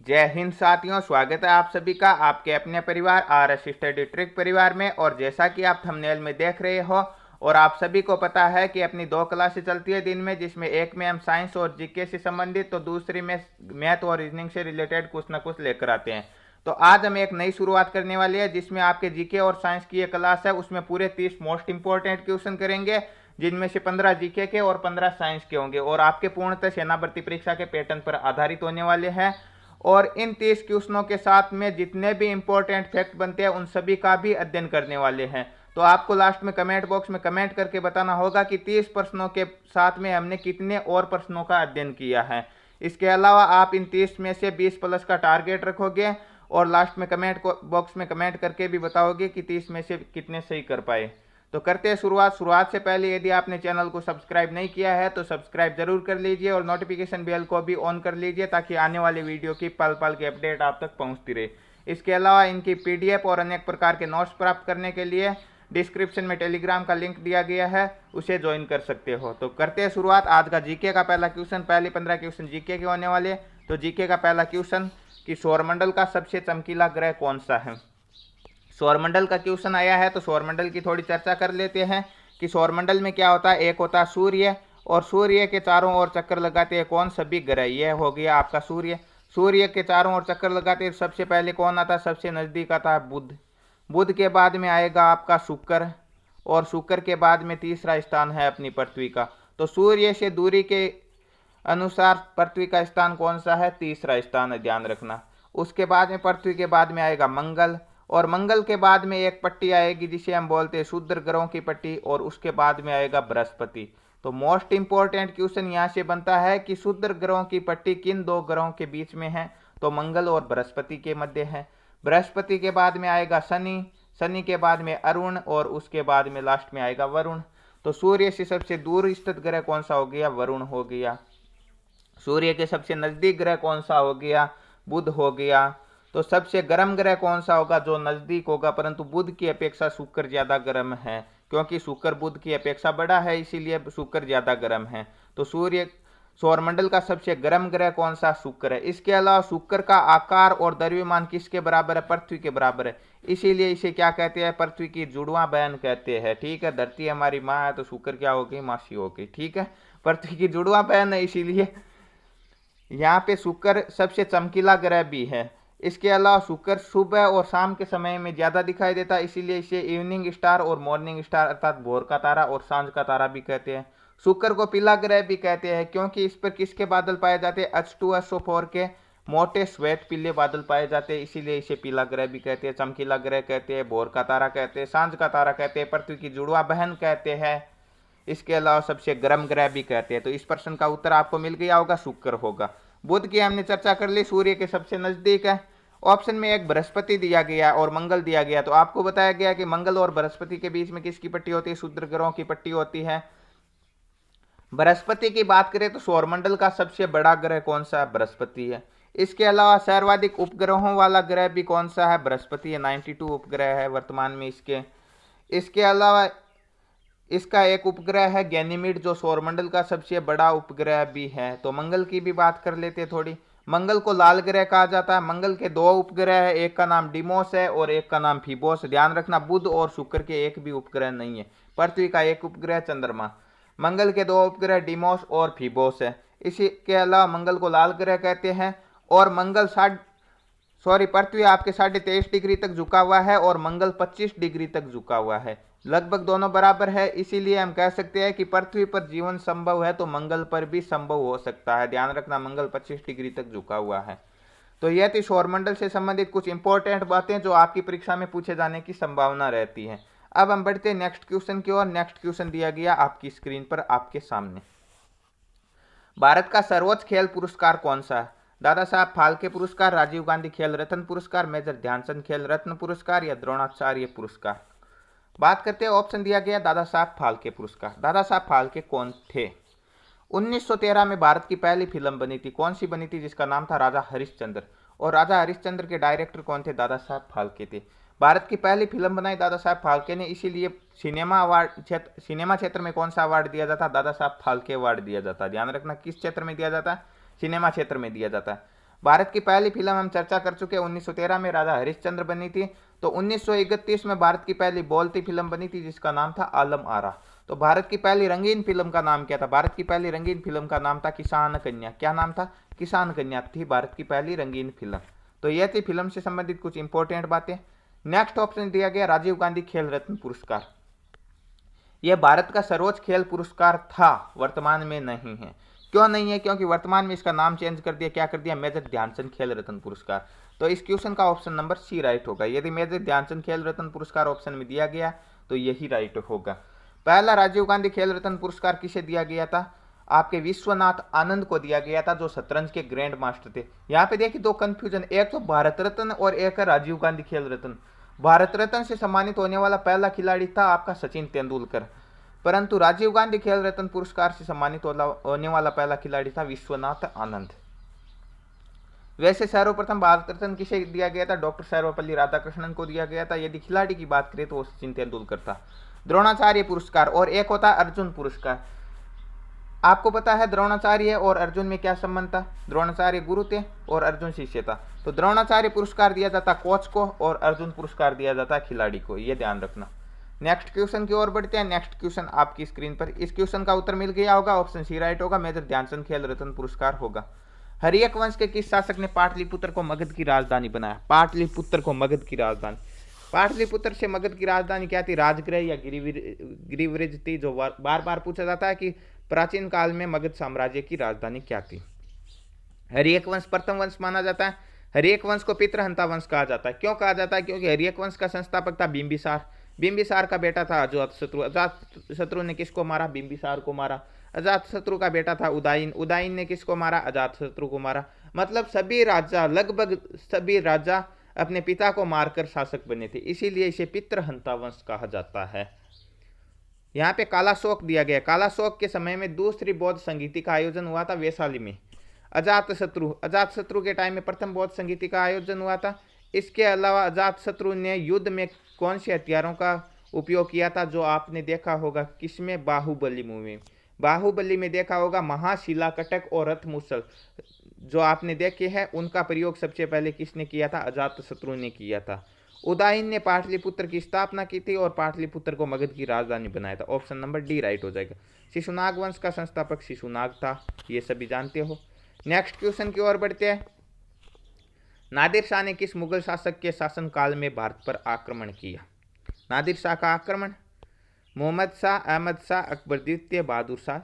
जय हिंद साथियों, स्वागत है आप सभी का आपके अपने परिवार RS स्टडी ट्रिक परिवार में। और जैसा कि आप थंबनेल में देख रहे हो और आप सभी को पता है कि अपनी 2 क्लासेस चलती है दिन में, जिसमें एक में हम साइंस और जीके से संबंधित तो दूसरी में मैथ और रीजनिंग से रिलेटेड कुछ ना कुछ लेकर आते हैं। तो आज हम एक नई शुरुआत करने वाली है जिसमें आपके जीके और साइंस की ये क्लास है, उसमें पूरे 30 मोस्ट इंपॉर्टेंट क्वेश्चन करेंगे, जिनमें से 15 जीके के और 15 साइंस के होंगे और आपके पूर्णतः सेना भर्ती परीक्षा के पैटर्न पर आधारित होने वाले हैं। और इन 30 क्वेश्चनों के साथ में जितने भी इंपॉर्टेंट फैक्ट बनते हैं उन सभी का भी अध्ययन करने वाले हैं। तो आपको लास्ट में कमेंट बॉक्स में कमेंट करके बताना होगा कि 30 प्रश्नों के साथ में हमने कितने और प्रश्नों का अध्ययन किया है। इसके अलावा आप इन 30 में से 20 प्लस का टारगेट रखोगे और लास्ट में कमेंट बॉक्स में कमेंट करके भी बताओगे कि 30 में से कितने सही कर पाए। तो करते हैं शुरुआत से पहले यदि आपने चैनल को सब्सक्राइब नहीं किया है तो सब्सक्राइब जरूर कर लीजिए और नोटिफिकेशन बेल को भी ऑन कर लीजिए ताकि आने वाली वीडियो की पल पल की अपडेट आप तक पहुंचती रहे। इसके अलावा इनकी PDF और अनेक प्रकार के नोट्स प्राप्त करने के लिए डिस्क्रिप्शन में टेलीग्राम का लिंक दिया गया है, उसे ज्वाइन कर सकते हो। तो करते हैं शुरुआत। आज का जीके का पहला क्वेश्चन, पहले 15 क्वेश्चन जीके के होने वाले। तो जीके का पहला क्वेश्चन कि सौरमंडल का सबसे चमकीला ग्रह कौन सा है। सौरमंडल का क्वेश्चन आया है तो सौरमंडल की थोड़ी चर्चा कर लेते हैं कि सौरमंडल में क्या होता है। एक होता है सूर्य और सूर्य के चारों ओर चक्कर लगाते हैं कौन, सभी ग्रह। यह हो गया आपका सूर्य। सूर्य के चारों ओर चक्कर लगाते हैं सबसे पहले कौन आता है, सबसे नजदीक आता है बुध। बुध के बाद में आएगा आपका शुक्र और शुक्र के बाद में तीसरा स्थान है अपनी पृथ्वी का। तो सूर्य से दूरी के अनुसार पृथ्वी का स्थान कौन सा है, तीसरा स्थान है, ध्यान रखना। उसके बाद में पृथ्वी के बाद में आएगा मंगल और मंगल के बाद में एक पट्टी आएगी जिसे हम बोलते हैं क्षुद्र ग्रहों की पट्टी और उसके बाद में आएगा बृहस्पति। तो मोस्ट इंपॉर्टेंट क्वेश्चन यहाँ से बनता है कि क्षुद्र ग्रहों की पट्टी किन 2 ग्रहों के बीच में है, तो मंगल और बृहस्पति के मध्य है। बृहस्पति के बाद में आएगा शनि, शनि के बाद में अरुण और उसके बाद में लास्ट में आएगा वरुण। तो सूर्य से सबसे दूर स्थित ग्रह कौन सा हो गया, वरुण हो गया। सूर्य के सबसे नजदीक ग्रह कौन सा हो गया, बुध हो गया। तो सबसे गर्म ग्रह कौन सा होगा, जो नजदीक होगा, परंतु बुध की अपेक्षा शुक्र ज्यादा गर्म है, क्योंकि शुक्र बुध की अपेक्षा बड़ा है इसीलिए शुक्र ज्यादा गर्म है। तो सौरमंडल का सबसे गर्म ग्रह कौन सा, शुक्र है। इसके अलावा शुक्र का आकार और द्रव्यमान किसके बराबर है, पृथ्वी के बराबर है, इसीलिए इसे क्या कहते हैं, पृथ्वी की जुड़वा बहन कहते हैं। ठीक है, धरती हमारी माँ है तो शुक्र क्या होगी, मासी होगी। ठीक है, पृथ्वी की जुड़वा बहन है, इसीलिए यहाँ पे शुक्र सबसे चमकीला ग्रह भी है। इसके अलावा शुक्र सुबह और शाम के समय में ज्यादा दिखाई देता है, इसीलिए इसे इवनिंग स्टार और मॉर्निंग स्टार अर्थात भोर का तारा और सांझ का तारा भी कहते हैं। शुक्र को पीला ग्रह भी कहते हैं क्योंकि इस पर किसके बादल पाए जाते हैं, H2SO4 के मोटे श्वेत पीले बादल पाए जाते हैं, इसीलिए इसे पीला ग्रह भी कहते हैं, चमकीला ग्रह कहते हैं, भोर का तारा कहते हैं, सांझ का तारा कहते हैं, पृथ्वी की जुड़वा बहन कहते हैं। इसके अलावा सबसे गर्म ग्रह भी कहते हैं। तो इस प्रश्न का उत्तर आपको मिल गया होगा, शुक्र होगा। बुध की हमने चर्चा कर ली, सूर्य के सबसे नजदीक है। ऑप्शन में एक बृहस्पति दिया गया और मंगल दिया गया, तो आपको बताया गया कि मंगल और बृहस्पति के बीच में किसकी पट्टी होती है, क्षुद्र ग्रहों की पट्टी होती है। बृहस्पति की बात करें तो सौरमंडल का सबसे बड़ा ग्रह कौन सा है, बृहस्पति है। इसके अलावा सर्वाधिक उपग्रहों वाला ग्रह भी कौन सा है, बृहस्पति है, 92 उपग्रह है वर्तमान में इसके। इसके अलावा इसका एक उपग्रह है गैनीमीड, जो सौरमंडल का सबसे बड़ा उपग्रह भी है। तो मंगल की भी बात कर लेते हैं थोड़ी। मंगल को लाल ग्रह कहा जाता है। मंगल के 2 उपग्रह है, एक का नाम डिमोस है और एक का नाम फीबोस। ध्यान रखना, बुध और शुक्र के एक भी उपग्रह नहीं है। पृथ्वी का एक उपग्रह चंद्रमा। मंगल के 2 उपग्रह डिमोस और फीबोस है। इसी के अलावा मंगल को लाल ग्रह कहते हैं और मंगल पृथ्वी आपके 23.5 डिग्री तक झुका हुआ है और मंगल 25 डिग्री तक झुका हुआ है, लगभग दोनों बराबर है। इसीलिए हम कह सकते हैं कि पृथ्वी पर जीवन संभव है तो मंगल पर भी संभव हो सकता है। ध्यान रखना, मंगल 25 डिग्री तक झुका हुआ है। तो यह थी सौरमंडल से संबंधित कुछ इंपॉर्टेंट बातें जो आपकी परीक्षा में पूछे जाने की संभावना रहती है। अब हम बढ़ते हैं नेक्स्ट क्वेश्चन की ओर। नेक्स्ट क्वेश्चन दिया गया आपकी स्क्रीन पर आपके सामने। भारत का सर्वोच्च खेल पुरस्कार कौन सा है, दादा साहब फाल्के पुरस्कार, राजीव गांधी खेल रत्न पुरस्कार, मेजर ध्यानचंद खेल रत्न पुरस्कार या द्रोणाचार्य पुरस्कार। बात करते हैं, ऑप्शन दिया गया दादा साहब फाल्के पुरस्कार। दादा साहब फाल्के कौन थे। 1913 में भारत की पहली फिल्म बनी थी, कौन सी बनी थी, जिसका नाम था राजा हरिश्चंद्र। और राजा हरिश्चंद्र के डायरेक्टर कौन थे, दादा साहब फाल्के थे। भारत की पहली फिल्म बनाई दादा साहब फाल्के ने, इसीलिए सिनेमा क्षेत्र में कौन सा अवार्ड दिया जाता, दादा साहब फाल्के अवार्ड दिया जाता। ध्यान रखना, किस क्षेत्र में दिया जाता है, सिनेमा क्षेत्र में दिया जाता है। भारत की पहली फिल्म हम चर्चा कर चुके हैं, 1913 में राजा हरिश्चंद्र बनी थी। तो 1931 में भारत की पहली बोलती फिल्म बनी थी जिसका नाम था आलम आरा। तो भारत की पहली रंगीन फिल्म का नाम क्या था? भारत की पहली रंगीन फिल्म का नाम था किसान कन्या। क्या नाम था? किसान कन्या थी भारत की पहली रंगीन फिल्म। तो यह थी फिल्म से संबंधित कुछ इंपॉर्टेंट बातें। नेक्स्ट ऑप्शन दिया गया राजीव गांधी खेल रत्न पुरस्कार। यह भारत का सर्वोच्च खेल पुरस्कार था, वर्तमान में नहीं है। क्यों नहीं है? क्योंकि वर्तमान में इसका नाम चेंज कर दिया। क्या कर दिया? मेजर ध्यानचंद खेल रत्न पुरस्कार। तो इस क्वेश्चन का ऑप्शन नंबर सी राइट होगा। यदि मेजर ध्यानचंद खेल रत्न पुरस्कार ऑप्शन में दिया गया तो यही राइट होगा। पहला राजीव गांधी खेल रत्न पुरस्कार किसे दिया गया था? आपके विश्वनाथ आनंद को दिया गया था, जो शतरंज के ग्रैंड मास्टर थे। यहाँ पे देखिए दो कंफ्यूजन, एक तो भारत रत्न और एक है राजीव गांधी खेल रत्न। भारत रत्न से सम्मानित होने वाला पहला खिलाड़ी था आपका सचिन तेंदुलकर, परंतु राजीव गांधी खेल रत्न पुरस्कार से सम्मानित होने वाला पहला खिलाड़ी था विश्वनाथ आनंद। वैसे सर्वप्रथम भारत रत्न किसे दिया गया था? डॉक्टर सर्वपल्ली राधाकृष्णन को दिया गया था। यदि खिलाड़ी की बात करें तो वो सचिन तेंदुलकर था। द्रोणाचार्य पुरस्कार और एक होता है अर्जुन पुरस्कार। आपको पता है द्रोणाचार्य और अर्जुन में क्या संबंध था? द्रोणाचार्य गुरु थे और अर्जुन शिष्य था। तो द्रोणाचार्य पुरस्कार दिया जाता कोच को और अर्जुन पुरस्कार दिया जाता खिलाड़ी को, ये ध्यान रखना। नेक्स्ट क्वेश्चन की ओर बढ़ते हैं। नेक्स्ट क्वेश्चन आपकी स्क्रीन पर, इस क्वेश्चन का उत्तर मिल गया होगा, ऑप्शन सी राइट होगा, मेजर ध्यानचंद खेल रत्न पुरस्कार होगा। हरियक वंश के किस शासक ने पाटलिपुत्र को मगध की राजधानी बनाया? पाटलिपुत्र को मगध की राजधानी, पाटलिपुत्र से मगध की राजधानी क्या थी? राजगृह या गिरिव्रज थी। जो बार बार पूछा जाता है कि प्राचीन काल में मगध साम्राज्य की राजधानी क्या थी। हरियक वंश प्रथम वंश माना जाता है। हरियक वंश को पितृहंता वंश कहा जाता है। क्यों कहा जाता है? क्योंकि हरियक वंश का संस्थापक था बिंबिसार। बिंबिसार का बेटा था अजातशत्रु। अजातशत्रु ने किसको मारा? बिंबिसार को मारा। अजातशत्रु का बेटा था उदायन। उदायन ने किसको मारा? अजातशत्रु को मारा। मतलब सभी राजा, लगभग सभी राजा अपने पिता को मारकर शासक बने थे, इसीलिए इसे पितृहंता वंश कहा जाता है। यहाँ पे कालाशोक दिया गया। कालाशोक के समय में दूसरी बौद्ध संगीति का आयोजन हुआ था वैशाली में। अजातशत्रु के टाइम में प्रथम बौद्ध संगीति का आयोजन हुआ था। इसके अलावा अजातशत्रु ने युद्ध में कौन से हथियारों का उपयोग किया था? जो आपने देखा होगा किसमें? बाहुबली मूवी में। बाहुबली में देखा होगा महाशिला कटक और रथ मुसल जो आपने देखे हैं, उनका प्रयोग सबसे पहले किसने किया था? अजातशत्रु ने किया था। उदायन ने पाटलिपुत्र की स्थापना की थी और पाटलिपुत्र को मगध की राजधानी बनाया था। ऑप्शन नंबर डी राइट हो जाएगा। शिशुनाग वंश का संस्थापक शिशुनाग था, ये सभी जानते हो। नेक्स्ट क्वेश्चन की ओर बढ़ते हैं। नादिर शाह ने किस मुगल शासक के शासनकाल में भारत पर आक्रमण किया? नादिर शाह का आक्रमण, मोहम्मद शाह, अहमद शाह, अकबर द्वितीय, बहादुर शाह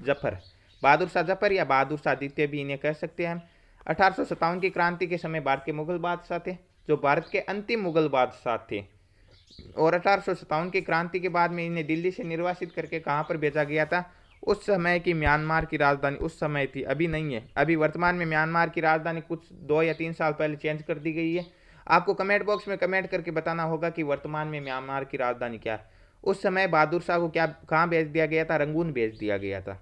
जफर। बहादुर शाह जफर या बहादुर शाह द्वितीय भी इन्हें कह सकते हैं हम। 1857 की क्रांति के समय भारत के मुगल बादशाह थे, जो भारत के अंतिम मुगल बादशाह थे। और 1857 की क्रांति के बाद में इन्हें दिल्ली से निर्वासित करके कहाँ पर भेजा गया था? उस समय की म्यांमार की राजधानी, उस समय थी, अभी नहीं है। अभी वर्तमान में म्यांमार की राजधानी कुछ 2 या 3 साल पहले चेंज कर दी गई है। आपको कमेंट बॉक्स में कमेंट करके बताना होगा कि वर्तमान में म्यांमार की राजधानी क्या है। उस समय बहादुर शाह को क्या कहाँ भेज दिया गया था? रंगून भेज दिया गया था।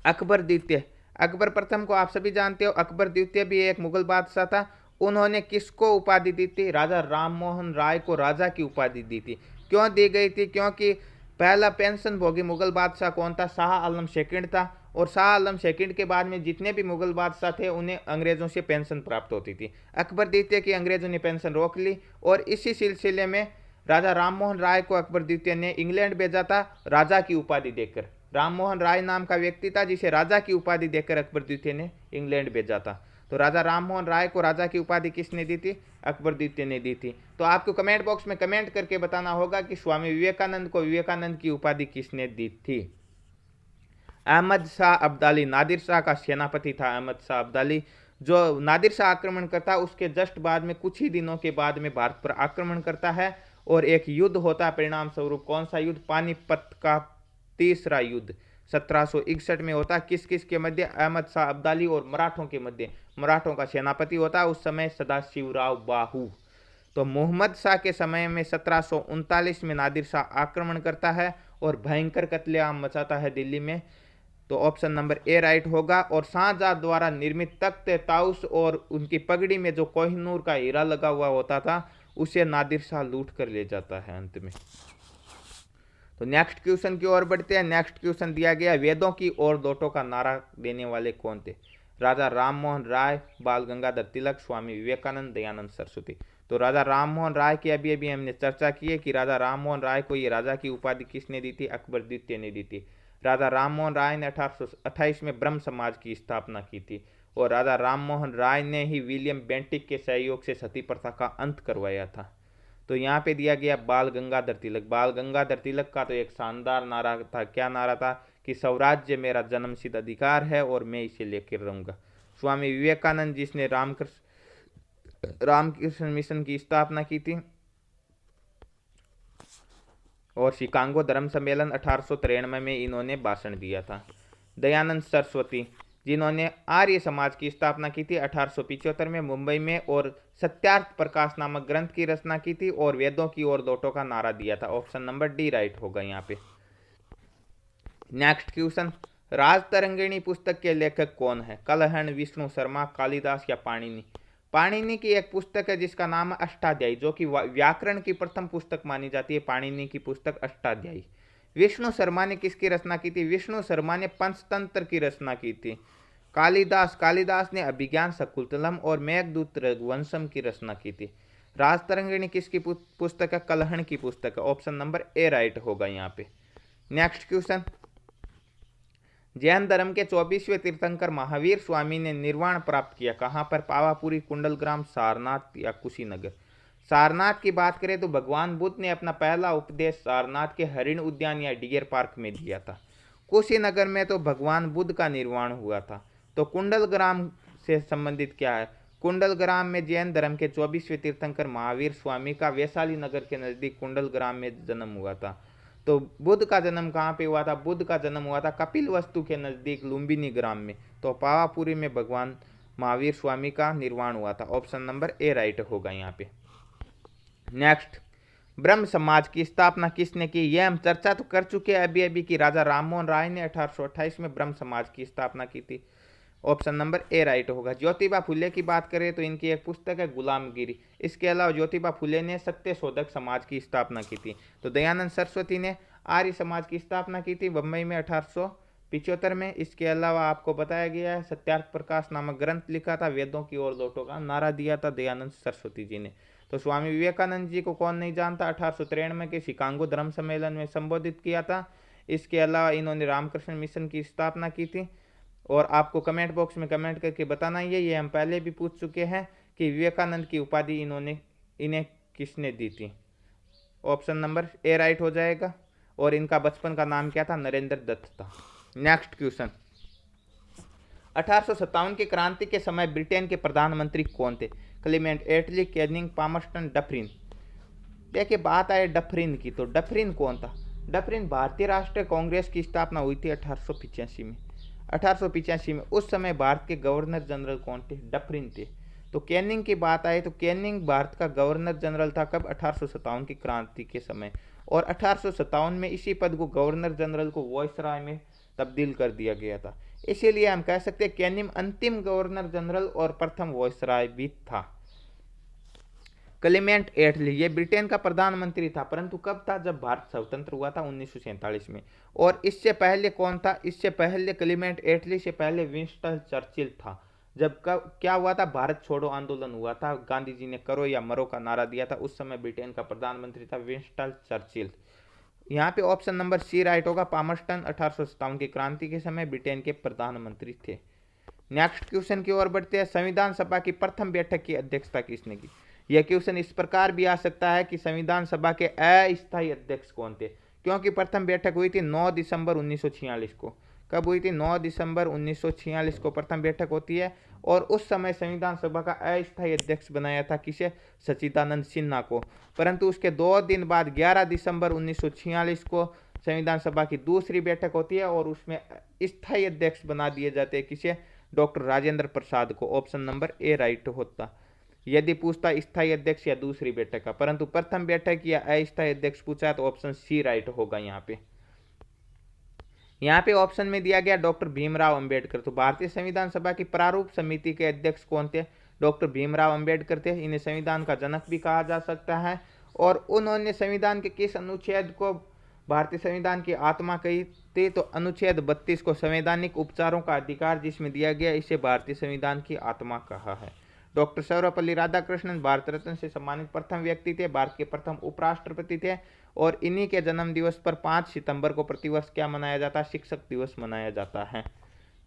अकबर द्वितीय, अकबर प्रथम को आप सभी जानते हो। अकबर द्वितीय भी एक मुगल बादशाह था। उन्होंने किसको उपाधि दी थी? राजा राममोहन राय को राजा की उपाधि दी थी। क्यों दी गई थी? क्योंकि पहला पेंशन भोगी मुगल बादशाह कौन था? शाह आलम सेकंड था। और शाह आलम सेकंड के बाद में जितने भी मुगल बादशाह थे उन्हें अंग्रेजों से पेंशन प्राप्त होती थी। अकबर द्वितीय की अंग्रेजों ने पेंशन रोक ली और इसी सिलसिले में राजा राममोहन राय को अकबर द्वितीय ने इंग्लैंड भेजा था राजा की उपाधि देकर। राममोहन राय नाम का व्यक्ति था जिसे राजा की उपाधि देकर अकबर द्वितीय ने इंग्लैंड भेजा था। तो राजा राममोहन राय को राजा की उपाधि किसने दी थी? अकबर द्वितीय ने दी थी। तो आपको कमेंट बॉक्स में कमेंट करके बताना होगा कि स्वामी विवेकानंद को विवेकानंद की उपाधि किसने दी थी? अहमद शाह अब्दाली, नादिर शाह का सेनापति था अहमद शाह अब्दाली। जो नादिर शाह आक्रमण करता उसके जस्ट बाद में कुछ ही दिनों के बाद में भारत पर आक्रमण करता है और एक युद्ध होता है परिणाम स्वरूप। कौन सा युद्ध? पानीपत का तीसरा युद्ध 1761 में होता। किस किस के मध्य? अहमद शाह अब्दाली और मराठों के मध्य। मराठों का सेनापति होता है उस समय सदाशिवराव बाहू। तो मोहम्मद शाह के समय में 1739 में नादिर शाह आक्रमण करता है और भयंकर कत्लेआम मचाता है दिल्ली में। तो ऑप्शन नंबर ए राइट होगा। और शाहजहां द्वारा निर्मित तख्त ताउस और उनकी पगड़ी में जो कोहिनूर का हीरा लगा हुआ होता था उसे नादिर शाह लूट कर ले जाता है अंत में। तो नेक्स्ट क्वेश्चन की ओर बढ़ते हैं। नेक्स्ट क्वेश्चन दिया गया, वेदों की और दोटों का नारा देने वाले कौन थे? राजा राम मोहन राय, बाल गंगाधर तिलक, स्वामी विवेकानंद, दयानंद सरस्वती। तो राजा राम मोहन राय की अभी अभी हमने चर्चा की है कि राजा राम मोहन राय को ये राजा की उपाधि किसने दी थी? अकबर द्वितीय ने दी थी। राजा राम मोहन राय ने 1828 में ब्रह्म समाज की स्थापना की थी और राजा राम मोहन राय ने ही विलियम बेंटिक के सहयोग से सती प्रथा का अंत करवाया था। तो यहाँ पे दिया गया बाल गंगाधर तिलक। बाल गंगाधर तिलक का तो एक शानदार नारा था। क्या नारा था? कि स्वराज्य मेरा जन्मसिद्ध अधिकार है और मैं इसे लेकर रहूंगा। स्वामी विवेकानंद जिसने रामकृष्ण मिशन की स्थापना की थी और शिकागो धर्म सम्मेलन 1893 में इन्होंने भाषण दिया था। दयानंद सरस्वती जिन्होंने आर्य समाज की स्थापना की थी 1875 में मुंबई में और सत्यार्थ प्रकाश नामक ग्रंथ की रचना की थी और वेदों की ओर लौटो का नारा दिया था। ऑप्शन नंबर डी राइट होगा यहाँ पे। नेक्स्ट क्वेश्चन, राजतरंगिणी पुस्तक के लेखक कौन है? कलहण, विष्णु शर्मा, कालिदास या पाणिनि? पाणिनि की एक पुस्तक है जिसका नाम है अष्टाध्यायी, जो कि व्याकरण की प्रथम पुस्तक मानी जाती है। पाणिनि की पुस्तक अष्टाध्यायी। विष्णु शर्मा ने किसकी रचना की थी? विष्णु शर्मा ने पंचतंत्र की रचना की थी। कालिदास ने अभिज्ञान शकुंतलम और मेघदूत रघुवंशम की रचना की थी। राजतरंगिणी किसकी पुस्तक है? कलहण की पुस्तक है। ऑप्शन नंबर ए राइट होगा यहाँ पे। नेक्स्ट क्वेश्चन, जैन धर्म के 24वें तीर्थंकर महावीर स्वामी ने निर्वाण प्राप्त किया कहाँ पर? पावापुरी, कुंडलग्राम, सारनाथ या कुशीनगर? सारनाथ की बात करें तो भगवान बुद्ध ने अपना पहला उपदेश सारनाथ के हरिण उद्यान या डियर पार्क में दिया था। कुशीनगर में तो भगवान बुद्ध का निर्वाण हुआ था। तो कुंडलग्राम से संबंधित क्या है? कुंडलग्राम में जैन धर्म के 24वें तीर्थंकर महावीर स्वामी का वैशाली नगर के नजदीक कुंडलग्राम में जन्म हुआ था। तो बुद्ध का जन्म कहाँ पे हुआ था? बुद्ध का जन्म हुआ था कपिलवस्तु के नजदीक लुम्बिनी ग्राम में। तो पावापुरी में भगवान महावीर स्वामी का निर्वाण हुआ था। ऑप्शन नंबर ए राइट होगा यहाँ पे। नेक्स्ट, ब्रह्म समाज की स्थापना किसने की? यह हम चर्चा तो कर चुके हैं अभी अभी कि राजा राममोहन राय ने 1828 में ब्रह्म समाज की स्थापना की थी। ऑप्शन नंबर ए राइट होगा। ज्योतिबा फुले की बात करें तो इनकी एक पुस्तक है गुलामगिरी। इसके अलावा ज्योतिबा फुले ने सत्यशोधक समाज की स्थापना की थी। तो दयानंद सरस्वती ने आर्य समाज की स्थापना की थी बम्बई में 1875 में। इसके अलावा आपको बताया गया है सत्यार्थ प्रकाश नामक ग्रंथ लिखा था, वेदों की ओर लौटो का नारा दिया था दयानंद सरस्वती जी ने। तो स्वामी विवेकानंद जी को कौन नहीं जानता? 1893 के शिकागो धर्म सम्मेलन में संबोधित किया था। इसके अलावा इन्होंने रामकृष्ण मिशन की स्थापना की थी। और आपको कमेंट बॉक्स में कमेंट करके बताना ये हम पहले भी पूछ चुके हैं कि विवेकानंद की उपाधि इन्हें किसने दी थी? ऑप्शन नंबर ए राइट हो जाएगा। और इनका बचपन का नाम क्या था? नरेंद्र दत्त था। नेक्स्ट क्वेश्चन, 1857 की क्रांति के समय ब्रिटेन के प्रधानमंत्री कौन थे? क्लेमेंट एटली, कैनिंग, पामर्स्टन, डफरिन? देखिए बात आए डफरिन की, तो डफरिन कौन था? डफरिन भारतीय राष्ट्रीय कांग्रेस की स्थापना हुई थी 1885 में। 1885 में उस समय भारत के गवर्नर जनरल कौन थे? डफरिन थे। तो कैनिंग की बात आए तो कैनिंग भारत का गवर्नर जनरल था कब? 1857 की क्रांति के समय। और 1857 में इसी पद को गवर्नर जनरल को वॉइसराय में तब्दील कर दिया गया था। इसीलिए हम कह सकते हैं कैनिंग अंतिम गवर्नर जनरल और प्रथम वॉइसराय भी था। क्लेमेंट एटली ये ब्रिटेन का प्रधानमंत्री था, परंतु कब था? जब भारत स्वतंत्र हुआ था 1947 में। और इससे पहले कौन था? इससे पहले क्लेमेंट एटली से पहले विंस्टन चर्चिल था। जब क्या हुआ था? भारत छोड़ो आंदोलन हुआ था, गांधी जी ने करो या मरो का नारा दिया था, उस समय ब्रिटेन का प्रधानमंत्री था विंस्टन चर्चिल। यहाँ पे ऑप्शन नंबर सी राइट होगा। पामर्स्टन 1857 की क्रांति के समय ब्रिटेन के प्रधानमंत्री थे। नेक्स्ट क्वेश्चन की ओर बढ़ते हैं। संविधान सभा की प्रथम बैठक की अध्यक्षता किसने की? यह क्वेश्चन इस प्रकार भी आ सकता है कि संविधान सभा के अस्थायी अध्यक्ष कौन थे? क्योंकि प्रथम बैठक हुई थी 9 दिसंबर 1946 को। कब हुई थी? 9 दिसंबर 1946 को प्रथम बैठक होती है। और उस समय संविधान सभा का अस्थायी अध्यक्ष बनाया था किसे? सच्चिदानंद सिन्हा को। परंतु उसके 2 दिन बाद 11 दिसंबर 1946 को संविधान सभा की दूसरी बैठक होती है और उसमें स्थायी अध्यक्ष बना दिए जाते हैं किसे? डॉक्टर राजेंद्र प्रसाद को। ऑप्शन नंबर ए राइट होता यदि पूछता स्थायी अध्यक्ष या दूसरी बैठक का। परंतु प्रथम बैठक या अस्थायी अध्यक्ष पूछा तो ऑप्शन सी राइट होगा यहाँ पे ऑप्शन में दिया गया डॉक्टर भीमराव अंबेडकर। तो भारतीय संविधान सभा की प्रारूप समिति के अध्यक्ष कौन थे? डॉक्टर भीमराव अंबेडकर थे। इन्हें संविधान का जनक भी कहा जा सकता है। और उन्होंने संविधान के किस अनुच्छेद को भारतीय संविधान की आत्मा कही थी, तो अनुच्छेद 32 को संवैधानिक उपचारों का अधिकार जिसमें दिया गया, इसे भारतीय संविधान की आत्मा कहा है। डॉक्टर सर्वपल्ली राधाकृष्णन भारत रत्न से सम्मानित प्रथम व्यक्ति थे, भारत के प्रथम उपराष्ट्रपति थे, और इन्हीं के जन्म दिवस पर 5 सितंबर को प्रतिवर्ष क्या मनाया जाता है? शिक्षक दिवस मनाया जाता है।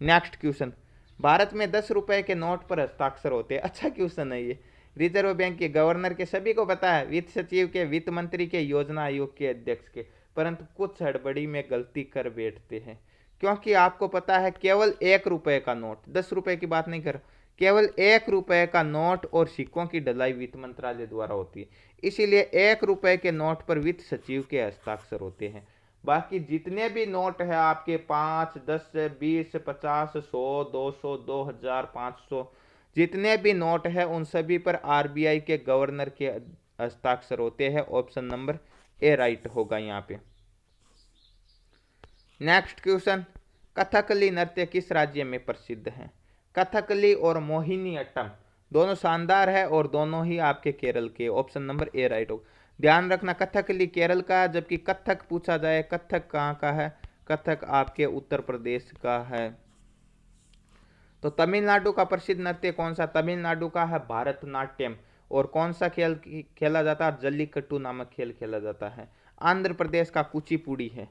नेक्स्ट क्वेश्चन, भारत में 10 रुपए के नोट पर हस्ताक्षर होते हैं। अच्छा क्वेश्चन है ये। रिजर्व बैंक के गवर्नर के सभी को पता है, वित्त सचिव के, वित्त मंत्री के, योजना आयोग के अध्यक्ष के, परंतु कुछ हड़बड़ी में गलती कर बैठते हैं, क्योंकि आपको पता है केवल 1 रुपए का नोट, 10 रुपए की बात नहीं कर, केवल 1 रुपए का नोट और सिक्कों की ढलाई वित्त मंत्रालय द्वारा होती है, इसीलिए 1 रुपए के नोट पर वित्त सचिव के हस्ताक्षर होते हैं। बाकी जितने भी नोट है आपके 5, 10, 20, 50, 100, 200, 2000, 500, जितने भी नोट है उन सभी पर आरबीआई के गवर्नर के हस्ताक्षर होते हैं। ऑप्शन नंबर ए राइट होगा यहाँ पे। नेक्स्ट क्वेश्चन, कथकली नृत्य किस राज्य में प्रसिद्ध है? कथकली और मोहिनीअट्टम दोनों शानदार है और दोनों ही आपके केरल के। ऑप्शन नंबर ए राइट होगा। ध्यान रखना, कथकली केरल का, जबकि कथक पूछा जाए, कथक कहाँ का है? कथक आपके उत्तर प्रदेश का है। तो तमिलनाडु का प्रसिद्ध नृत्य कौन सा? तमिलनाडु का है भारतनाट्यम। और कौन सा खेल खेला जाता है? जल्लीकट्टू नामक खेल खेला जाता है। आंध्र प्रदेश का कुचिपुड़ी है।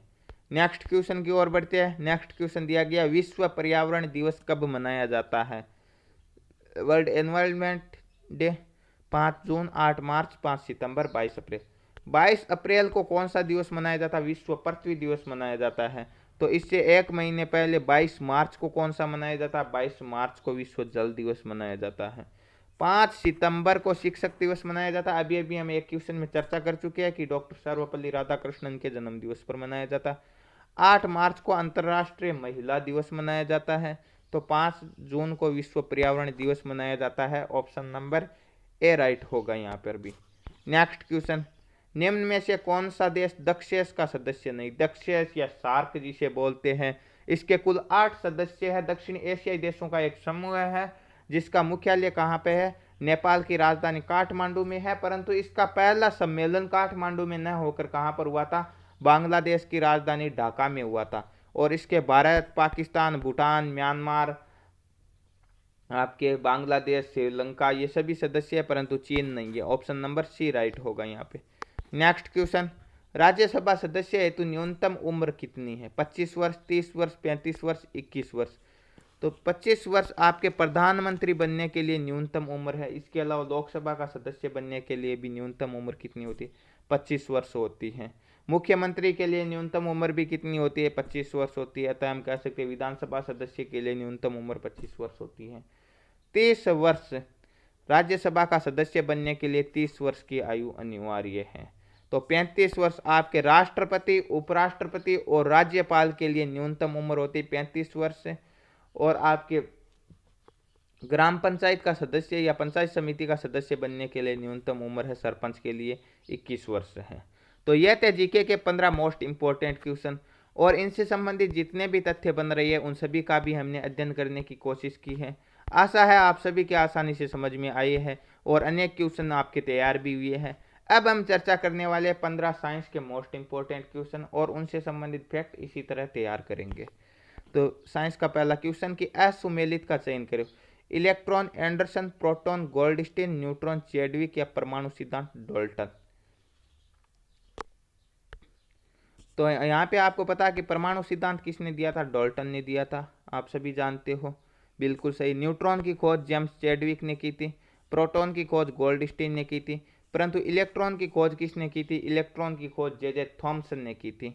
नेक्स्ट क्वेश्चन की ओर बढ़ते हैं। नेक्स्ट क्वेश्चन दिया गया, विश्व पर्यावरण दिवस कब मनाया जाता है? वर्ल्ड एनवायरनमेंट डे 5 जून, 8 मार्च, 5 सितंबर, 22 अप्रैल। 22 अप्रैल को कौन सा दिवस मनाया जाता है? विश्व पृथ्वी दिवस मनाया जाता है। तो इससे 1 महीने पहले 22 मार्च को कौन सा मनाया जाता है? 22 मार्च को विश्व जल दिवस मनाया जाता है। 5 सितंबर को शिक्षक दिवस मनाया जाता है। अभी अभी हम एक क्वेश्चन में चर्चा कर चुके हैं कि डॉक्टर सर्वपल्ली राधाकृष्णन के जन्म दिवस पर मनाया जाता है। 8 मार्च को अंतर्राष्ट्रीय महिला दिवस मनाया जाता है। तो 5 जून को विश्व पर्यावरण दिवस मनाया जाता है। ऑप्शन नंबर ए राइट होगा यहाँ पर भी। नेक्स्ट क्वेश्चन, निम्न में से कौन सा देश दक्षेस का सदस्य नहीं? दक्षेस या सार्क जिसे बोलते हैं, इसके कुल 8 सदस्य है। दक्षिण एशियाई देशों का एक समूह है जिसका मुख्यालय कहाँ पे है? नेपाल की राजधानी काठमांडू में है, परंतु इसका पहला सम्मेलन काठमांडू में न होकर कहाँ पर हुआ था? बांग्लादेश की राजधानी ढाका में हुआ था। और इसके भारत, पाकिस्तान, भूटान, म्यांमार, आपके बांग्लादेश, श्रीलंका, ये सभी सदस्य है, परंतु चीन नहीं है। ऑप्शन नंबर सी राइट होगा यहाँ पे। नेक्स्ट क्वेश्चन, राज्यसभा सदस्य हेतु न्यूनतम उम्र कितनी है? 25 वर्ष, 30 वर्ष, 35 वर्ष, 21 वर्ष। तो 25 वर्ष आपके प्रधानमंत्री बनने के लिए न्यूनतम उम्र है। इसके अलावा लोकसभा का सदस्य बनने के लिए भी न्यूनतम उम्र कितनी होती है? 25 वर्ष होती है। मुख्यमंत्री के लिए न्यूनतम उम्र भी कितनी होती है? 25 वर्ष होती है। अतः हम कह सकते हैं विधानसभा सदस्य के लिए न्यूनतम उम्र 25 वर्ष होती है। 30 वर्ष राज्यसभा का सदस्य बनने के लिए 30 वर्ष की आयु अनिवार्य है। तो 35 वर्ष आपके राष्ट्रपति, उपराष्ट्रपति और राज्यपाल के लिए न्यूनतम उम्र होती है 35 वर्ष। और आपके ग्राम पंचायत का सदस्य या पंचायत समिति का सदस्य बनने के लिए न्यूनतम उम्र है सरपंच के लिए 21 वर्ष है। तो यह थे जीके के 15 मोस्ट इंपॉर्टेंट क्वेश्चन, और इनसे संबंधित जितने भी तथ्य बन रही है उन सभी का भी हमने अध्ययन करने की कोशिश की है। आशा है आप सभी के आसानी से समझ में आए हैं और अनेक क्वेश्चन आपके तैयार भी हुए हैं। अब हम चर्चा करने वाले 15 साइंस के मोस्ट इंपॉर्टेंट क्वेश्चन और उनसे संबंधित फैक्ट इसी तरह तैयार करेंगे। तो साइंस का पहला क्वेश्चन कि असुमेलित का चयन करें। Electron Anderson, proton Goldstein, neutron Chadwick या परमाणु सिद्धांत डाल्टन। तो यहाँ पे आपको पता है कि परमाणु सिद्धांत किसने दिया था? डाल्टन ने दिया था, आप सभी जानते हो। बिल्कुल सही। न्यूट्रॉन की खोज जेम्स चैडविक ने की थी। प्रोटॉन की खोज गोल्डस्टीन ने की थी। परंतु इलेक्ट्रॉन की खोज किसने की थी? इलेक्ट्रॉन की खोज जे थॉमसन ने की थी।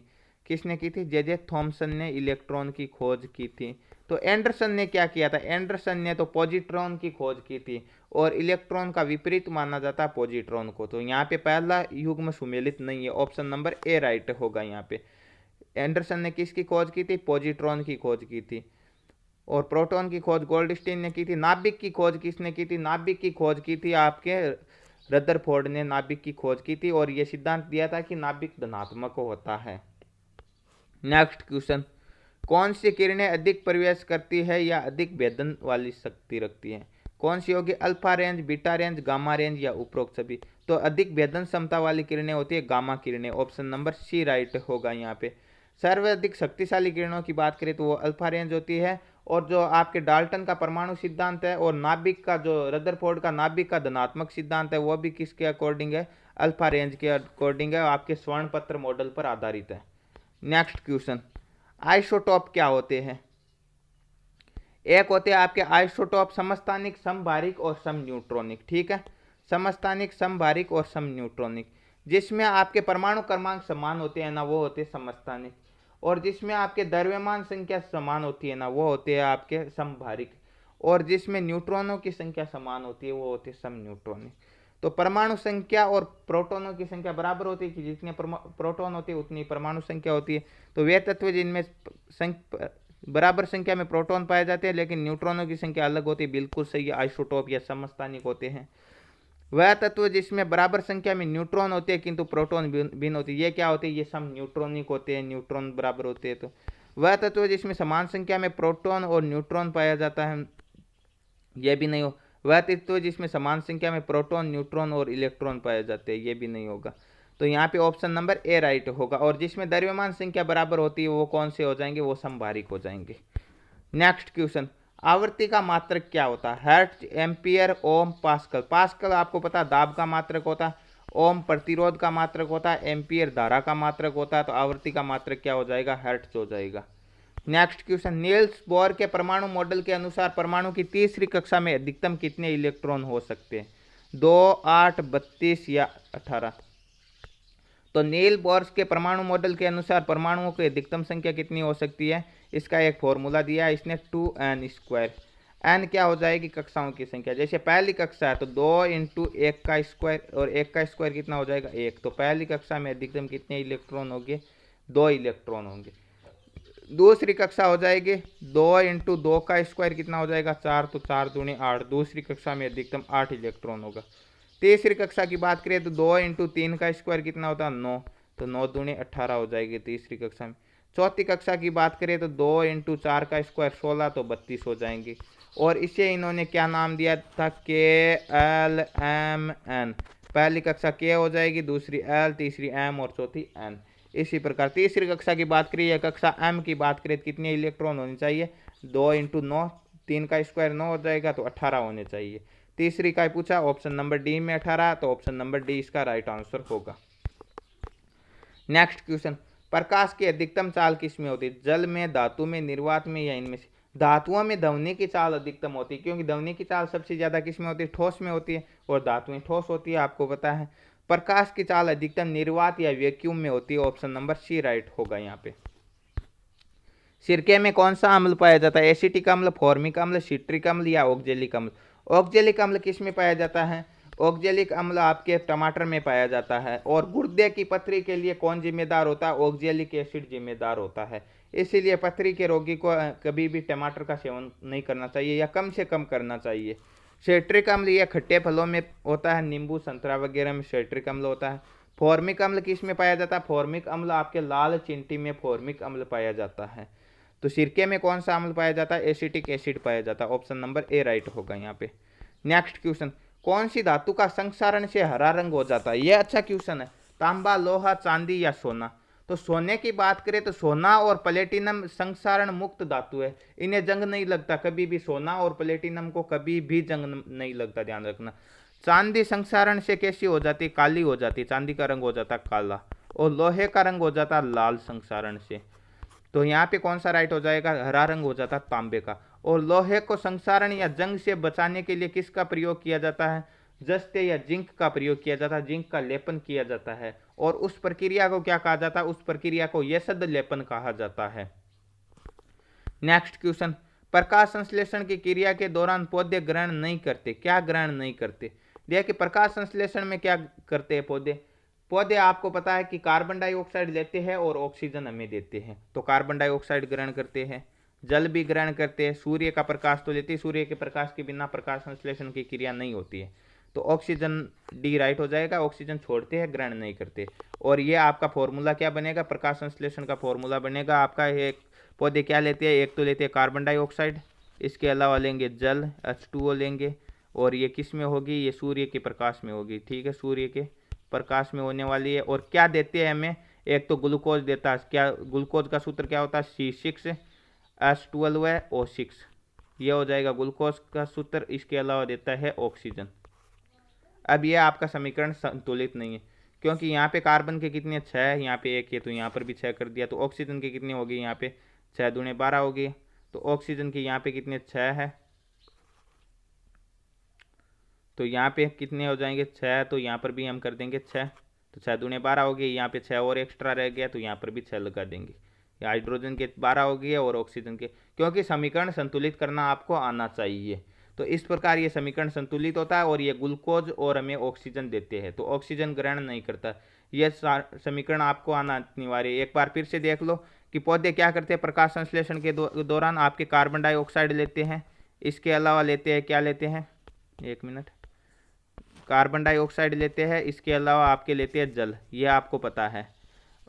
किसने की थी? जे थॉमसन ने इलेक्ट्रॉन की खोज की थी। तो एंडरसन ने क्या किया था? एंडरसन ने तो पॉजिट्रॉन की खोज की थी और इलेक्ट्रॉन का विपरीत माना जाता है पॉजिट्रॉन को। तो यहाँ पे पहला युग्म सुमेलित नहीं है। ऑप्शन नंबर ए राइट होगा यहाँ पे। एंडरसन ने किसकी खोज की थी? पॉजिट्रॉन की खोज की थी। और प्रोटॉन की खोज गोल्डस्टीन ने की थी। नाभिक की खोज किसने की थी? नाभिक की खोज की थी आपके रदरफोर्ड ने नाभिक की खोज की थी और यह सिद्धांत दिया था कि नाभिक धनात्मक होता है। नेक्स्ट क्वेश्चन, कौन सी किरणें अधिक प्रवेश करती है या अधिक भेदन वाली शक्ति रखती है? कौन सी होगी? Alpha range, beta range, gamma range या उपरोक्त सभी। तो अधिक भेदन क्षमता वाली किरणें होती है गामा किरणें। ऑप्शन नंबर सी राइट होगा यहाँ पे। सर्वाधिक शक्तिशाली किरणों की बात करें तो वो अल्फा रेंज होती है। और जो आपके डाल्टन का परमाणु सिद्धांत है और नाभिक का जो रदरफोर्ड का नाभिक का धनात्मक सिद्धांत है वो भी किसके अकॉर्डिंग है? अल्फा रेंज के अकॉर्डिंग है, आपके स्वर्ण पत्र मॉडल पर आधारित है। नेक्स्ट क्वेश्चन, आइसोटोप क्या होते हैं? एक होते हैं आपके आइसोटोप समस्थानिक, समभारिक और सम न्यूट्रॉनिक। ठीक है, समस्थानिक, समभारिक और सम न्यूट्रॉनिक। जिसमें आपके परमाणु क्रमांक समान होते हैं ना वो होते हैं समस्थानिक, और जिसमें आपके द्रव्यमान संख्या समान होती है ना वो होते हैं आपके समभारिक, और जिसमें न्यूट्रॉनों की संख्या समान होती है वो होते हैं सम न्यूट्रॉनिक। तो परमाणु संख्या और प्रोटॉनों की संख्या बराबर होती है कि जितने प्रोटॉन होते हैं उतनी परमाणु संख्या होती है। तो वे तत्व जिनमें बराबर संख्या में प्रोटॉन पाए जाते हैं लेकिन न्यूट्रॉनों की संख्या अलग होती है, बिल्कुल सही, आइसोटोप या समस्थानिक होते हैं। वह तत्व जिसमें बराबर संख्या में न्यूट्रॉन होते हैं किंतु प्रोटॉन भिन्न होते हैं, ये क्या होते हैं? ये सम न्यूट्रॉनिक होते हैं, न्यूट्रॉन बराबर होते हैं। तो वह तत्व जिसमें समान संख्या में प्रोटॉन और न्यूट्रॉन पाया जाता है, ये भी नहीं हो। वह तत्व जिसमें समान संख्या में प्रोटॉन, न्यूट्रॉन और इलेक्ट्रॉन पाए जाते हैं, ये भी नहीं होगा। तो यहाँ पे ऑप्शन नंबर ए राइट होगा। और जिसमें द्रव्यमान संख्या बराबर होती है वो कौन से हो जाएंगे? वो समभारिक हो जाएंगे। नेक्स्ट क्वेश्चन, आवृत्ति का मात्रक क्या होता है? हर्ट्ज, एम्पियर, ओम, पास्कल। पास्कल आपको पता दाब का मात्रक होता है, ओम प्रतिरोध का मात्रक होता है, एम्पियर धारा का मात्रक होता है। तो आवृत्ति का मात्रक क्या हो जाएगा? हर्ट्ज हो जाएगा। नेक्स्ट क्वेश्चन, नील्स बोर के परमाणु मॉडल के अनुसार परमाणु की तीसरी कक्षा में अधिकतम कितने इलेक्ट्रॉन हो सकते हैं? 2, 8, 32 या 18? तो नील बोर्स के परमाणु मॉडल के अनुसार परमाणुओं की अधिकतम संख्या कितनी हो सकती है? इसका एक फॉर्मूला दिया है इसने, 2n²। n क्या हो जाएगी? कक्षाओं की संख्या। जैसे पहली कक्षा है तो 2 × 1 का स्क्वायर, और 1 का स्क्वायर कितना हो जाएगा? 1। तो पहली कक्षा में अधिकतम कितने इलेक्ट्रॉन होंगे? 2 इलेक्ट्रॉन होंगे। दूसरी कक्षा हो जाएगी 2 × 2 का स्क्वायर कितना हो जाएगा? 4। तो 4 दूनी 8, दूसरी कक्षा में अधिकतम 8 इलेक्ट्रॉन होगा। तीसरी कक्षा की बात करें तो 2 × 3 का स्क्वायर कितना होता है? 9। तो 9 दूनी 18 हो जाएगी तीसरी कक्षा में। चौथी कक्षा की बात करें तो 2 × 4 का स्क्वायर 16, तो 32 हो जाएंगे। और इसे इन्होंने क्या नाम दिया था? KLMN। पहली कक्षा K हो जाएगी, दूसरी L, तीसरी M और चौथी N। इसी प्रकार तीसरी कक्षा की बात करें या कक्षा M की बात करें तो कितने इलेक्ट्रॉन होने चाहिए? 2 × 9, 3 का स्क्वायर 9 हो जाएगा, तो 18 होने चाहिए। तीसरी का पूछा, ऑप्शन नंबर डी में 18, तो ऑप्शन नंबर डी इसका राइट आंसर होगा। नेक्स्ट क्वेश्चन, प्रकाश की अधिकतम चाल किसमें होती है? जल में, धातु में, निर्वात में या इनमें से? धातुओं में ध्वनि की चाल अधिकतम होती है, क्योंकि ध्वनि की चाल सबसे ज्यादा किसमें होती है? ठोस में होती है, और धातुएं ठोस होती है, आपको पता है। प्रकाश की चाल अधिकतम निर्वात या वैक्यूम में होती है। ऑप्शन नंबर सी राइट होगा यहाँ पे। सिरके में कौन सा अम्ल पाया जाता है? एसिटिक अम्ल, फॉर्मिक अम्ल, सिट्रिक अम्ल या ऑक्जेलिक अम्ल? ऑक्जेलिक अम्ल किस में पाया जाता है? ऑक्जेलिक अम्ल आपके टमाटर में पाया जाता है। और गुर्दे की पथरी के लिए कौन जिम्मेदार होता है? ऑक्जेलिक एसिड जिम्मेदार होता है। इसीलिए पथरी के रोगी को कभी भी टमाटर का सेवन नहीं करना चाहिए या कम से कम करना चाहिए। सिट्रिक अम्ल यह खट्टे फलों में होता है, नींबू, संतरा वगैरह में सिट्रिक अम्ल होता है। फॉर्मिक अम्ल किस में पाया जाता है? फॉर्मिक अम्ल आपके लाल चिंटी में फॉर्मिक अम्ल पाया जाता है। तो सिरके में कौन सा अम्ल पाया जाता है? एसिटिक एसिड पाया जाता है। ऑप्शन नंबर ए राइट होगा यहाँ पे। नेक्स्ट क्वेश्चन, कौन सी धातु का संक्षारण से हरा रंग हो जाता है? यह अच्छा क्वेश्चन है। तांबा, लोहा, चांदी या सोना? तो सोने की बात करें तो सोना और प्लेटिनम संक्षारण मुक्त धातु है, इन्हें जंग नहीं लगता कभी भी। सोना और प्लेटिनम को कभी भी जंग नहीं लगता, ध्यान रखना। चांदी संक्षारण से कैसी हो जाती? काली हो जाती, चांदी का रंग हो जाता काला। और लोहे का रंग हो जाता लाल संक्षारण से। तो यहाँ पे कौन सा राइट हो जाएगा? हरा रंग हो जाता तांबे का। और लोहे को संक्षारण या जंग से बचाने के लिए किसका प्रयोग किया जाता है? जस्ते या जिंक का प्रयोग किया जाता है, जिंक का लेपन किया जाता है। और उस प्रक्रिया को क्या कहा जाता है? उस प्रक्रिया को यशद लेपन कहा जाता है। नेक्स्ट क्वेश्चन, प्रकाश संश्लेषण की क्रिया के दौरान पौधे ग्रहण नहीं करते, क्या ग्रहण नहीं करते? देखिए प्रकाश संश्लेषण में क्या करते हैं पौधे? पौधे आपको पता है कि कार्बन डाइऑक्साइड लेते हैं और ऑक्सीजन हमें देते हैं। तो कार्बन डाइऑक्साइड ग्रहण करते हैं, जल भी ग्रहण करते हैं, सूर्य का प्रकाश तो लेते हैं, सूर्य के प्रकाश के बिना प्रकाश संश्लेषण की क्रिया नहीं होती है। तो ऑक्सीजन डी राइट हो जाएगा, ऑक्सीजन छोड़ते हैं, ग्रहण नहीं करते। और ये आपका फॉर्मूला क्या बनेगा? प्रकाश संश्लेषण का फॉर्मूला बनेगा आपका, एक पौधे क्या लेते हैं? एक तो लेते हैं कार्बन डाइऑक्साइड, इसके अलावा लेंगे जल H2O लेंगे, और ये किस में होगी, ये सूर्य के प्रकाश में होगी। ठीक है, सूर्य के प्रकाश में होने वाली है। और क्या देते हैं हमें, एक तो ग्लूकोज देता है। क्या ग्लूकोज का सूत्र क्या होता है, C6H12 है O6, ये हो जाएगा ग्लूकोज का सूत्र। इसके अलावा देता है ऑक्सीजन। अब ये आपका समीकरण संतुलित नहीं है, क्योंकि यहाँ पे कार्बन के कितने 6 है, यहाँ पे 1 है, तो यहाँ पर भी 6 कर दिया। तो ऑक्सीजन के कितने होगी, यहाँ पे 6 दूने 12 होगी। तो ऑक्सीजन के यहाँ पे कितने 6 है, तो यहाँ पे कितने हो जाएंगे 6, तो यहाँ पर भी हम कर देंगे 6, तो 6 दूने 12 हो गई। यहाँ पे 6 और एक्स्ट्रा रह गया, तो यहाँ पर भी 6 लगा देंगे। या हाइड्रोजन के 12 हो गए और ऑक्सीजन के, क्योंकि समीकरण संतुलित करना आपको आना चाहिए। तो इस प्रकार ये समीकरण संतुलित होता है और ये ग्लूकोज और हमें ऑक्सीजन देते हैं, तो ऑक्सीजन ग्रहण नहीं करता। यह समीकरण आपको आना अनिवार्य है। एक बार फिर से देख लो कि पौधे क्या करते हैं, प्रकाश संश्लेषण के दौरान आपके कार्बन डाइऑक्साइड लेते हैं, इसके अलावा लेते हैं, क्या लेते हैं, एक मिनट, कार्बन डाइऑक्साइड लेते हैं, इसके अलावा आपके लेते हैं जल, ये आपको पता है।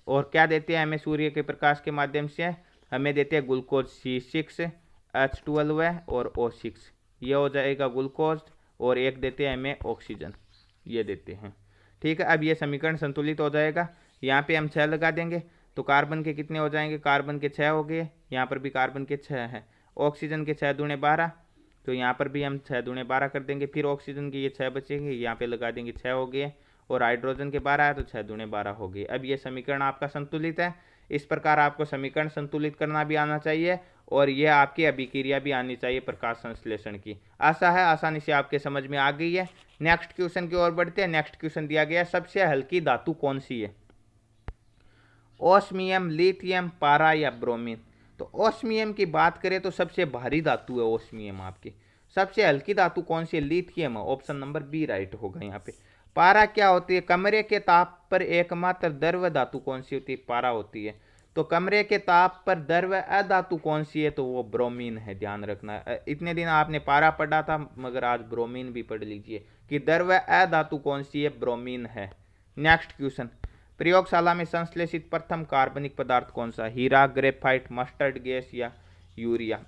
और क्या देते हैं हमें सूर्य के प्रकाश के माध्यम से, हमें देते हैं ग्लूकोज C6H12 और O6, ये हो जाएगा ग्लूकोज। और एक देते हैं हमें ऑक्सीजन, ये देते हैं। ठीक है, अब ये समीकरण संतुलित हो जाएगा। यहाँ पे हम 6 लगा देंगे, तो कार्बन के कितने हो जाएंगे, कार्बन के 6 हो गए, यहाँ पर भी कार्बन के 6 है। ऑक्सीजन के 6 दूने 12, तो यहाँ पर भी हम 6 दूने 12 कर देंगे। फिर ऑक्सीजन के ये 6 बचेंगे, यहाँ पे लगा देंगे 6 हो गए। और हाइड्रोजन के 12 है, तो 6 दूने 12 हो गए। अब ये समीकरण आपका संतुलित है। इस प्रकार आपको समीकरण संतुलित करना भी आना चाहिए और यह आपकी अभिक्रिया भी आनी चाहिए प्रकाश संश्लेषण की। आशा है आसानी से आपके समझ में आ गई है। नेक्स्ट क्वेश्चन की ओर बढ़ते हैं। नेक्स्ट क्वेश्चन दिया गया, सबसे हल्की धातु कौन सी है, ओस्मियम, लिथियम, पारा या ब्रोमीन। तो ओस्मियम की बात करें तो सबसे भारी धातु है ओस्मियम आपकी। सबसे हल्की धातु कौन सी है, लिथियम है, ऑप्शन नंबर बी राइट होगा यहाँ पे। पारा क्या होती है, कमरे के ताप पर एकमात्र द्रव धातु कौन सी होती है, पारा होती है। तो कमरे के ताप पर द्रव अधातु कौन सी है, तो वो ब्रोमीन है, ध्यान रखना। इतने दिन आपने पारा पढ़ा था, मगर आज ब्रोमीन भी पढ़ लीजिए कि द्रव अधातु कौन सी है, ब्रोमीन है। नेक्स्ट क्वेश्चन, प्रयोगशाला में संश्लेषित प्रथम कार्बनिक पदार्थ कौन सा, हीरा, ग्रेफाइट, मस्टर्ड गैस या यूरिया।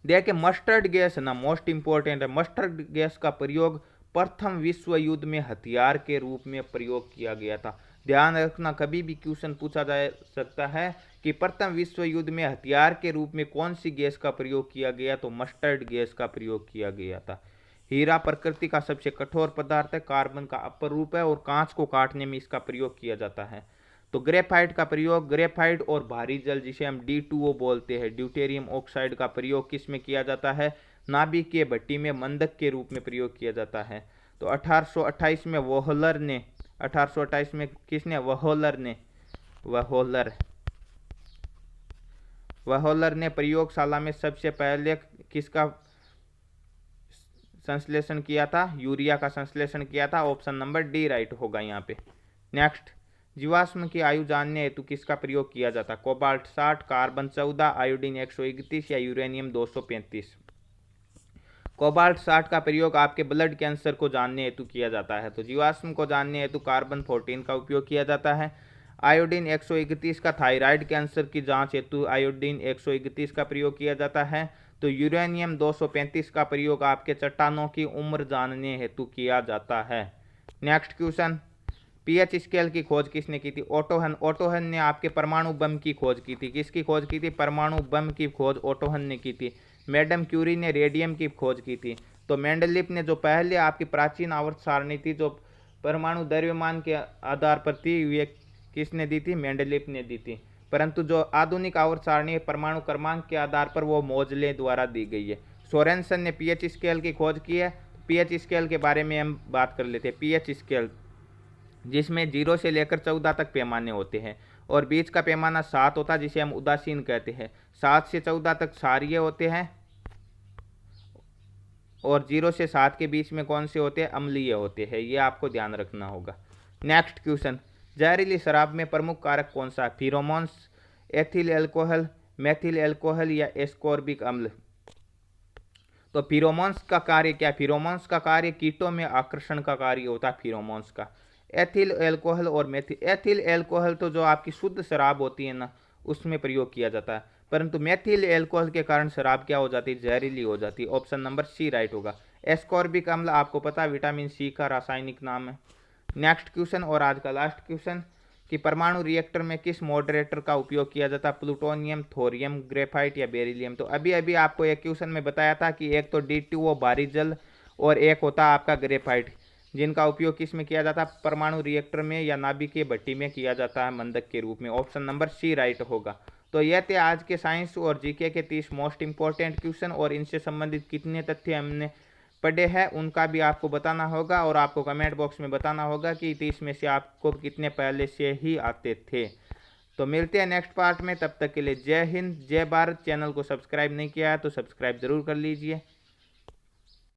देखिए मस्टर्ड गैस ना मोस्ट इंपॉर्टेंट है। मस्टर्ड गैस का प्रयोग प्रथम विश्व युद्ध में हथियार के रूप में प्रयोग किया गया था। ध्यान रखना, कभी भी क्वेश्चन पूछा जा सकता है कि प्रथम विश्व युद्ध में हथियार के रूप में कौन सी गैस का प्रयोग किया गया, तो मस्टर्ड गैस का प्रयोग किया गया था। हीरा प्रकृति का सबसे कठोर पदार्थ है, कार्बन का अपर रूप है और कांच को काटने में इसका प्रयोग किया जाता है। तो ग्रेफाइट का प्रयोग, ग्रेफाइट और भारी जल जिसे हम D2O बोलते हैं, ड्यूटेरियम ऑक्साइड का प्रयोग किस में किया जाता है, नाभिकीय भट्टी में मंदक के रूप में प्रयोग किया जाता है। तो 1828 में वोहलर ने, 1828 में किसने, वोहलर ने प्रयोगशाला में सबसे पहले किसका संश्लेषण किया था, यूरिया का संश्लेषण किया था। ऑप्शन नंबर डी राइट होगा यहाँ पे। नेक्स्ट, जीवाश्म की आयु जानने हेतु किसका प्रयोग किया जाता है, कोबाल्ट 60, कार्बन 14, आयोडीन 131 या यूरेनियम 235। कोबाल्ट 60 का प्रयोग आपके ब्लड कैंसर को जानने हेतु किया जाता है। तो जीवाश्म को जानने हेतु कार्बन 14 का उपयोग किया जाता है। आयोडीन 131 का थायराइड कैंसर की जांच हेतु आयोडीन 131 का प्रयोग किया जाता है। तो यूरेनियम 235 का प्रयोग आपके चट्टानों की उम्र जानने हेतु किया जाता है। नेक्स्ट क्वेश्चन, पीएच स्केल की खोज किसने की थी, ओटोहन। ओटोहन ने आपके परमाणु बम की खोज की थी। किसकी खोज की थी, परमाणु बम की खोज ओटोहन ने की थी। मैडम क्यूरी ने रेडियम की खोज की थी। तो मेंडलीफ ने जो पहले आपकी प्राचीन आवर्त सारणी थी जो परमाणु द्रव्यमान के आधार पर थी, वे किसने दी थी, मेंडलीफ ने दी थी। परंतु जो आधुनिक आवर्त सारणी परमाणु क्रमांक के आधार पर वो मोजले द्वारा दी गई है। सोरेनसन ने पीएच स्केल की खोज की है। पीएच स्केल के बारे में हम बात कर लेते हैं। पीएच स्केल जिसमें 0 से लेकर 14 तक पैमाने होते हैं और बीच का पैमाना 7 होता है जिसे हम उदासीन कहते हैं। 7 से 14 तक क्षारीय होते हैं और 0 से 7 के बीच में कौन से होते हैं, अम्लीय होते हैं। ये आपको ध्यान रखना होगा। नेक्स्ट क्वेश्चन, जहरीली शराब में प्रमुख कारक कौन सा है, pheromones, ethyl alcohol, methyl alcohol या एस्कॉर्बिक अम्ल। तो फिरोमोन्स का कार्य क्या है, फिरोमोन्स का कार्य कीटों में आकर्षण का कार्य होता है फिरोमोन्स का। एथिल एल्कोहल और मेथिल, एथिल एल्कोहल तो जो आपकी शुद्ध शराब होती है ना उसमें प्रयोग किया जाता है, परंतु मेथिल एल्कोहल के कारण शराब क्या हो जाती है, जहरीली हो जाती है। ऑप्शन नंबर सी राइट होगा। एस्कॉर्बिक अम्ल आपको पता है विटामिन सी का रासायनिक नाम है। नेक्स्ट क्वेश्चन और आज का लास्ट क्वेश्चन कि परमाणु रिएक्टर में किस मॉडरेटर का उपयोग किया जाता है, प्लूटोनियम, थोरियम, ग्रेफाइट या बेरिलियम। तो अभी अभी आपको एक क्वेश्चन में बताया था कि एक तो D2O भारी जल और एक होता है आपका ग्रेफाइट, जिनका उपयोग किस में किया जाता है, परमाणु रिएक्टर में या नाभिकीय भट्टी में किया जाता है मंदक के रूप में। ऑप्शन नंबर सी राइट होगा। तो यह थे आज के साइंस और जीके के 30 मोस्ट इंपॉर्टेंट क्वेश्चन, और इनसे संबंधित कितने तथ्य हमने पढ़े हैं उनका भी आपको बताना होगा, और आपको कमेंट बॉक्स में बताना होगा कि 30 में से आपको कितने पहले से ही आते थे। तो मिलते हैं नेक्स्ट पार्ट में, तब तक के लिए जय हिंद, जय भारत। चैनल को सब्सक्राइब नहीं किया है तो सब्सक्राइब जरूर कर लीजिए।